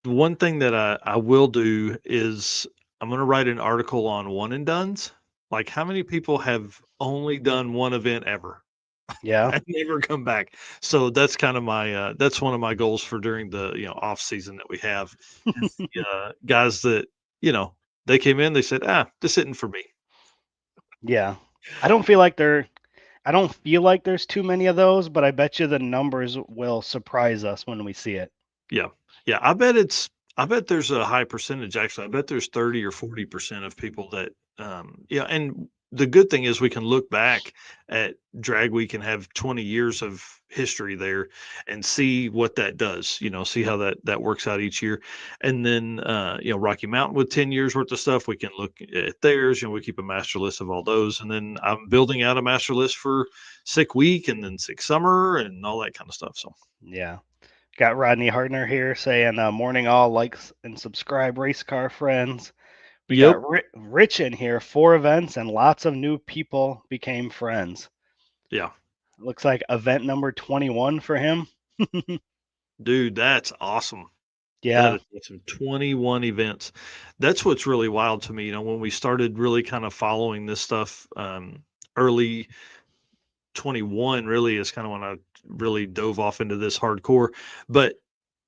one thing that I will do is I'm going to write an article on one and dones. Like how many people have only done one event ever? Yeah. I never come back. So that's kind of that's one of my goals for during the off season that we have is guys that you know they came in, they said, this isn't for me. Yeah. I don't feel like I don't feel like there's too many of those, but I bet you the numbers will surprise us when we see it. Yeah, yeah. I bet there's a high percentage actually. I bet there's 30 or 40% of people that and the good thing is we can look back at drag week and have 20 years of history there and see what that does, see how that works out each year. And then Rocky Mountain with 10 years worth of stuff, we can look at theirs, we keep a master list of all those. And then I'm building out a master list for sick week and then sick summer and all that kind of stuff. So Yeah. Got Rodney Hartner here saying, morning all, likes and subscribe, race car friends. We yep. got Rich in here, 4 events, and lots of new people became friends. Yeah. Looks like event number 21 for him. Dude, that's awesome. That Yeah. is awesome. 21 events. That's what's really wild to me. When we started really kind of following this stuff, early 21 really is kind of when I really dove off into this hardcore. But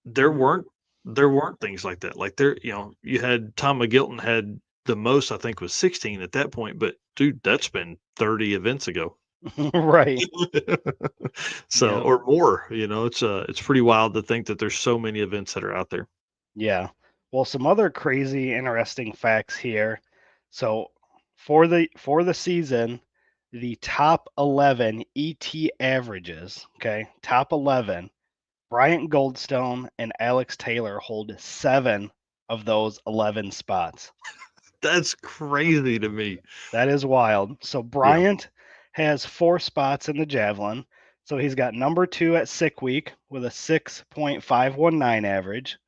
there weren't there weren't things like that. Like there, you had Tom McGilton had the most I think was 16 at that point, but dude, that's been 30 events ago. Right. So Yep. or more, it's pretty wild to think that there's so many events that are out there. Yeah. Well, some other crazy interesting facts here. So for the season, the top 11 ET averages, okay? Top 11, Bryant Goldstone and Alex Taylor hold 7 of those 11 spots. That's crazy to me. That is wild. So Yeah. Bryant has 4 spots in the javelin. So he's got number 2 at Sick Week with a 6.519 average.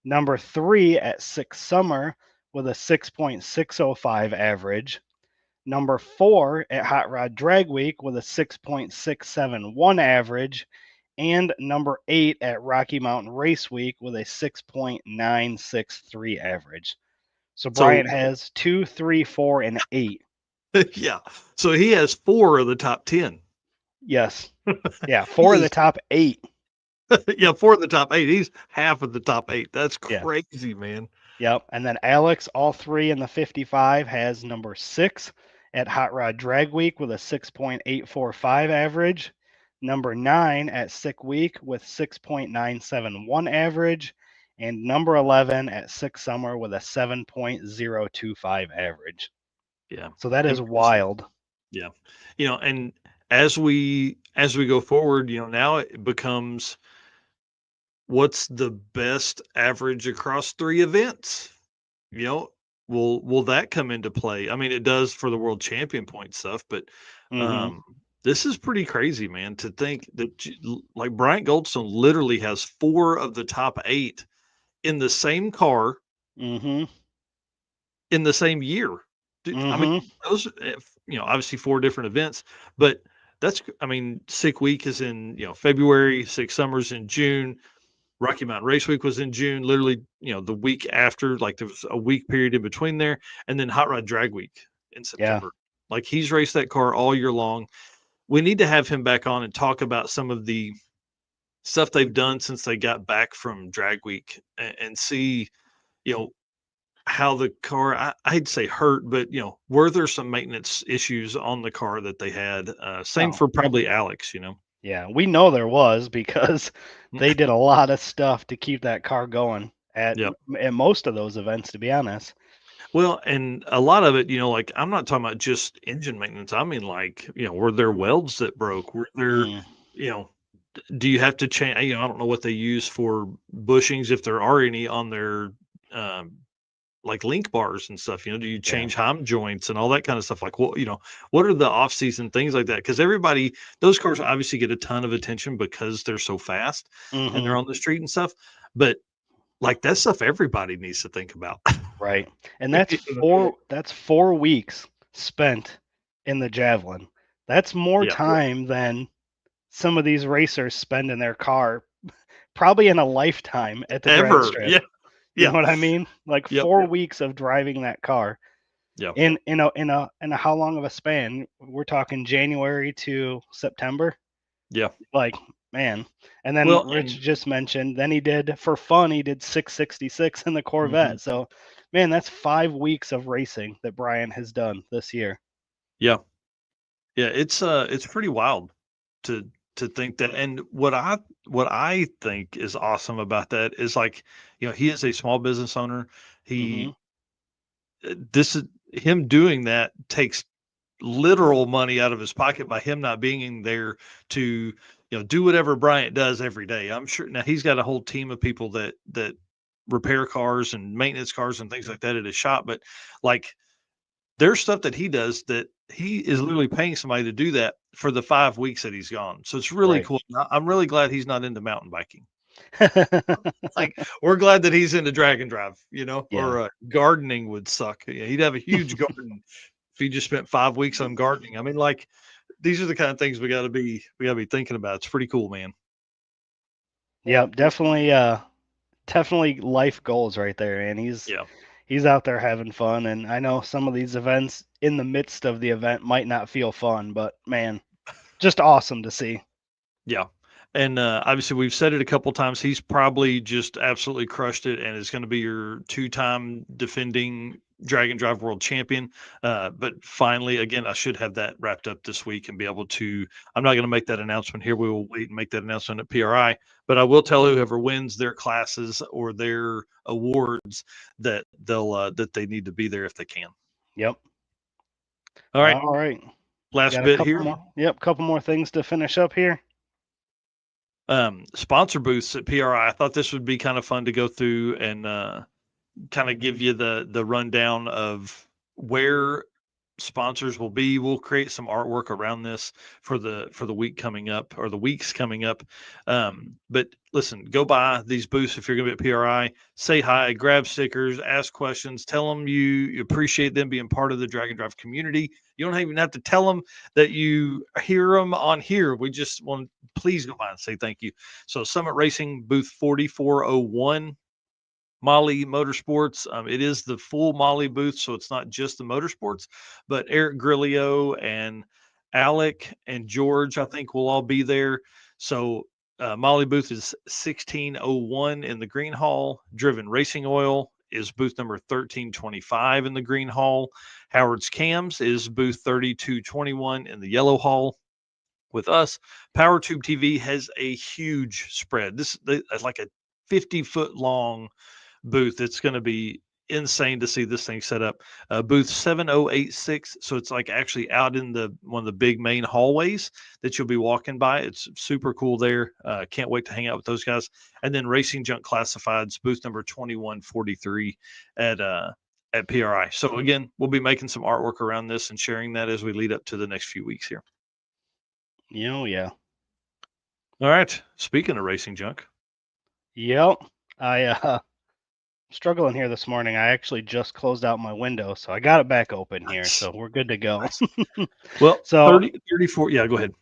Number 3 at Six Summer with a 6.605 average. Number 4 at Hot Rod Drag Week with a 6.671 average. And number 8 at Rocky Mountain Race Week with a 6.963 average. So So Bryant has 2, 3, 4, and 8. yeah. So he has 4 of the top 10. Yes. Yeah, He 4 of the is top 8. yeah, 4 of the top 8. He's half of the top 8. That's Yeah. crazy, man. Yep. And then Alex, all 3 in the 55, has number 6 at Hot Rod Drag Week with a 6.845 average. Number 9 at Sick Week with 6.971 average. And number 11 at Sick Summer with a 7.025 average. Yeah. So that is Impressive. wild. Yeah. And as we go forward, now it becomes what's the best average across 3 events? You know, will that come into play? I mean, it does for the world champion point stuff, but Mm-hmm. um this is pretty crazy, man, to think that like Bryant Goldstone literally has 4 of the top 8 in the same car Mm-hmm. in the same year. Dude, I mean, Mm-hmm. those, obviously 4 different events, but I mean, Sick Week is in, February, Six Summers in June, Rocky Mountain Race Week was in June, literally, the week after, like there was a week period in between there, and then Hot Rod Drag Week in Yeah. September. Like he's raced that car all year long. We need to have him back on and talk about some of the stuff they've done since they got back from Drag Week and see, you know, how the car I'd say hurt, but were there some maintenance issues on the car that they had? Same Oh, for probably Alex. yeah. We know there was because they did a lot of stuff to keep that car going Yep. at most of those events, to be honest. Well, and a lot of it, like I'm not talking about just engine maintenance. I mean, like, were there welds that broke? Were there, Mm, you know, do you have to change? I don't know what they use for bushings, if there are any on their, um, like link bars and stuff. Do you yeah. change hom joints and all that kind of stuff? Like, what are the off season things like that? Because those cars obviously get a ton of attention because they're so fast and Mm-hmm. they're on the street and stuff. But like that stuff, everybody needs to think about. Right. And that's You know what I mean? that's 4 weeks spent in the javelin. That's more Yeah. time than some of these racers spend in their car, probably in a lifetime at the drag Ever. strip. Yeah. You know Yeah. what I mean? Like Yep. 4 weeks of driving that car Yeah. in a how long of a span? We're talking January to September. Yeah. Like, man. And then Well, Rich and just mentioned, then he did for fun, he did 666 in the mhm. Corvette. So, man, that's 5 weeks of racing that Brian has done this year. Yeah. Yeah, it's pretty wild to think that. And what I think is awesome about that is like, he is a small business owner. Hmm. He this is him doing that takes literal money out of his pocket by him not being there to do whatever Bryant does every day. I'm sure now he's got a whole team of people that repair cars and maintenance cars and things like that at his shop, but like there's stuff that he does that he is literally paying somebody to do that for the 5 weeks that he's gone. So it's really Right. cool. I'm really glad he's not into mountain biking. Like, we're glad that he's into drag and drive, Yeah. or gardening would suck. Yeah, he'd have a huge garden if he just spent 5 weeks on gardening. I mean, like, these are the kind of things we gotta be thinking about. It's pretty cool, man. Yep. Definitely life goals right there. And he's Yeah. he's out there having fun. And I know some of these events in the midst of the event might not feel fun, but man, just awesome to see. Yeah. And obviously, we've said it a couple times. He's probably just absolutely crushed it and is going to be your 2-time defending Dragon Drive World Champion. But finally, again, I should have that wrapped up this week and be able to. I'm not going to make that announcement here. We will wait and make that announcement at PRI. But I will tell whoever wins their classes or their awards that that they need to be there if they can. Yep. All right. All right. Last Got a bit couple here. more. Yep, couple more things to finish up here. Sponsor booths at PRI. I thought this would be kind of fun to go through and kind of give you the rundown of where sponsors will be. We'll create some artwork around this for the week coming up or the weeks coming up. But listen, go by these booths if you're going to be at PRI. Say hi, grab stickers, ask questions, tell them you appreciate them being part of the Dragon Drive community. You don't even have to tell them that you hear them on here. We just want please go by and say thank you. So Summit Racing booth 4401. Molly Motorsports. It is the full Molly booth, so it's not just the motorsports, but Eric Grillo and Alec and George, I think, will all be there. So Molly booth is 1601 in the green hall. Driven Racing Oil is booth number 1325 in the green hall. Howard's Cams is booth 3221 in the yellow hall. With us, PowerTube TV has a huge spread. This is like a 50-foot long booth. It's going to be insane to see this thing set up. Booth 7086. So it's like actually out in the one of the big main hallways that you'll be walking by. It's super cool there. Can't wait to hang out with those guys. And then Racing Junk Classifieds, booth number 2143 at PRI. So again, we'll be making some artwork around this and sharing that as we lead up to the next few weeks here. Yeah. All right. Speaking of Racing Junk. Yep. I struggling here this morning. I actually just closed out my window, so I got it back open here. Nice. So we're good to go. Nice. Well, so 34. Yeah, go ahead.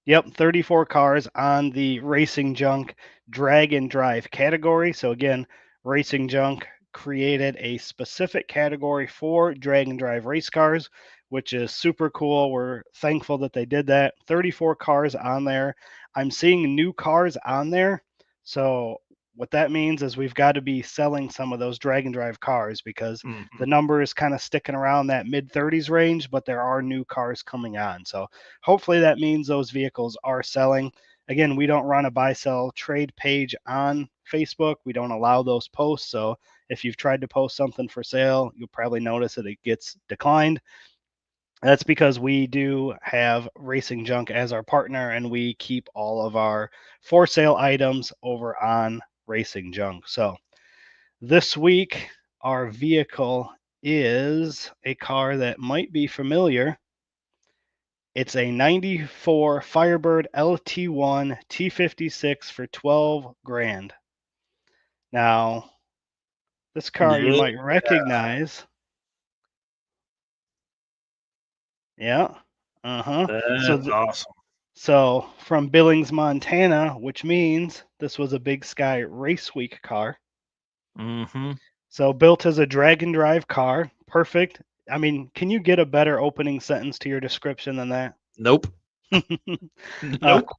Yep, 34 cars on the Racing Junk Drag and Drive category. So again, Racing Junk created a specific category for drag and drive race cars, which is super cool. We're thankful that they did that. 34 cars on there. I'm seeing new cars on there. So what that means is we've got to be selling some of those drag and drive cars because the number is kind of sticking around that mid 30s range, but there are new cars coming on. So hopefully that means those vehicles are selling. Again, we don't run a buy sell trade page on Facebook. We don't allow those posts. So if you've tried to post something for sale, you'll probably notice that it gets declined. That's because we do have Racing Junk as our partner and we keep all of our for sale items over on Racing Junk. So this week, our vehicle is a car that might be familiar. It's a 94 Firebird LT1 T56 for 12 grand. Now, this car you might recognize. Yeah. That's awesome. So from Billings, Montana, which means this was a Big Sky Race Week car. Mm-hmm. So built as a drag and drive car. Perfect. I mean, can you get a better opening sentence to your description than that? Nope. Nope.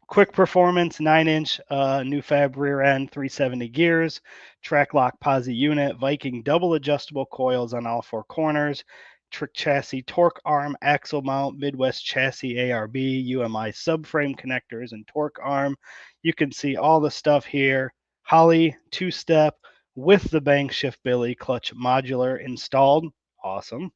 Quick performance, 9-inch new fab rear end, 370 gears, track lock posi unit, Viking double adjustable coils on all four corners, trick chassis, torque arm, axle mount, Midwest chassis ARB, UMI subframe connectors, and torque arm. You can see all the stuff here. Holley two-step with the bank shift Billy clutch modular installed. Awesome.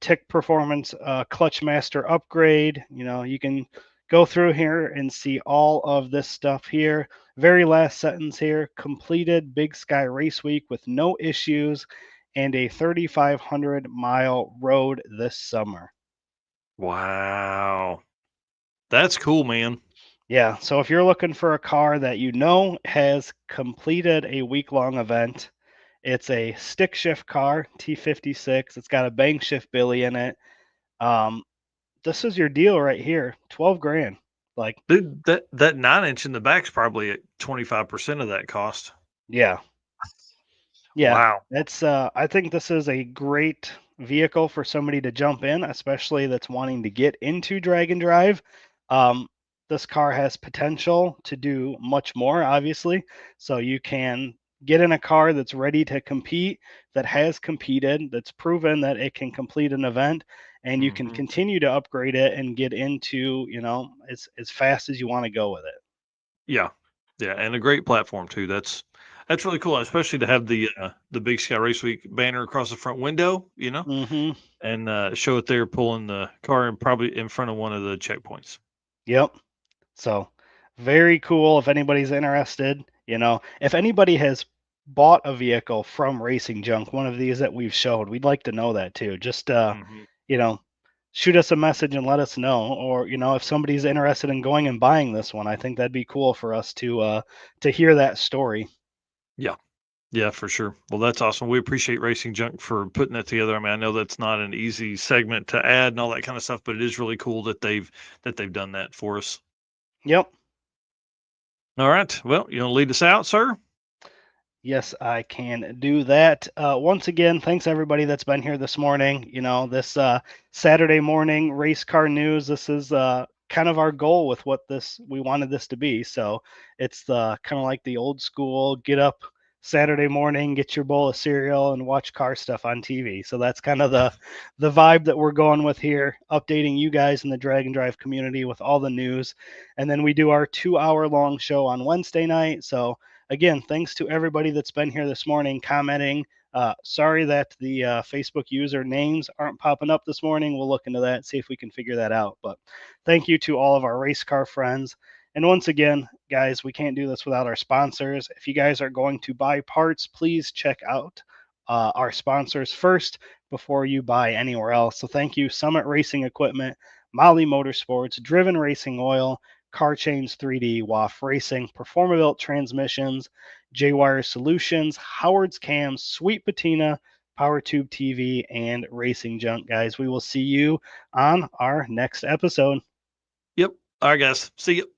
Tick performance clutch master upgrade. You know, you can go through here and see all of this stuff here. Very last sentence here, completed Big Sky Race Week with no issues and a 3,500 mile road this summer. Wow. That's cool, man. Yeah, so if you're looking for a car that you know has completed a week-long event, it's a stick shift car, T56. It's got a bank shift Billy in it. This is your deal right here, 12 grand. Like, Dude, that 9-inch in the back's probably at 25% of that cost. yeah. Yeah, Wow. that's I think this is a great vehicle for somebody to jump in, especially that's wanting to get into drag and drive. Um, this car has potential to do much more, obviously. So you can get in a car that's ready to compete, that has competed, that's proven that it can complete an event, and you can Hmm. continue to upgrade it and get into, as fast as you want to go with it. Yeah, yeah, and a great platform too. That's really cool, especially to have the Big Sky Race Week banner across the front window. Hmm. And show it there pulling the car and probably in front of one of the checkpoints. Yep. So very cool if anybody's interested. If anybody has bought a vehicle from Racing Junk, one of these that we've showed, we'd like to know that too. Just Hmm. you know, shoot us a message and let us know. Or, if somebody's interested in going and buying this one, I think that'd be cool for us to hear that story. Yeah, yeah, for sure. Well, that's awesome. We appreciate Racing Junk for putting that together. I mean, I know that's not an easy segment to add and all that kind of stuff, but it is really cool that they've done that for us. Yep. All right. Well, you want to lead us out, sir? Yes, I can do that. Once again, thanks everybody that's been here this morning. This Saturday morning race car news. This is kind of our goal with what this we wanted this to be. So it's kind of like the old school get up Saturday morning, get your bowl of cereal, and watch car stuff on TV. So that's kind of the vibe that we're going with here, updating you guys in the Drag and Drive community with all the news, and then we do our 2 hour long show on Wednesday night. So again, thanks to everybody that's been here this morning commenting. Sorry that the Facebook user names aren't popping up this morning. We'll look into that, see if we can figure that out. But thank you to all of our race car friends. And once again, guys, we can't do this without our sponsors. If you guys are going to buy parts, please check out our sponsors first before you buy anywhere else. So thank you, Summit Racing Equipment, Molly Motorsports, Driven Racing Oil, Car Chains 3D, WAF Racing, Performabuilt Transmissions, J-Wire Solutions, Howard's Cams, Sweet Patina, PowerTube TV, and Racing Junk, guys. We will see you on our next episode. Yep. All right, guys. See you.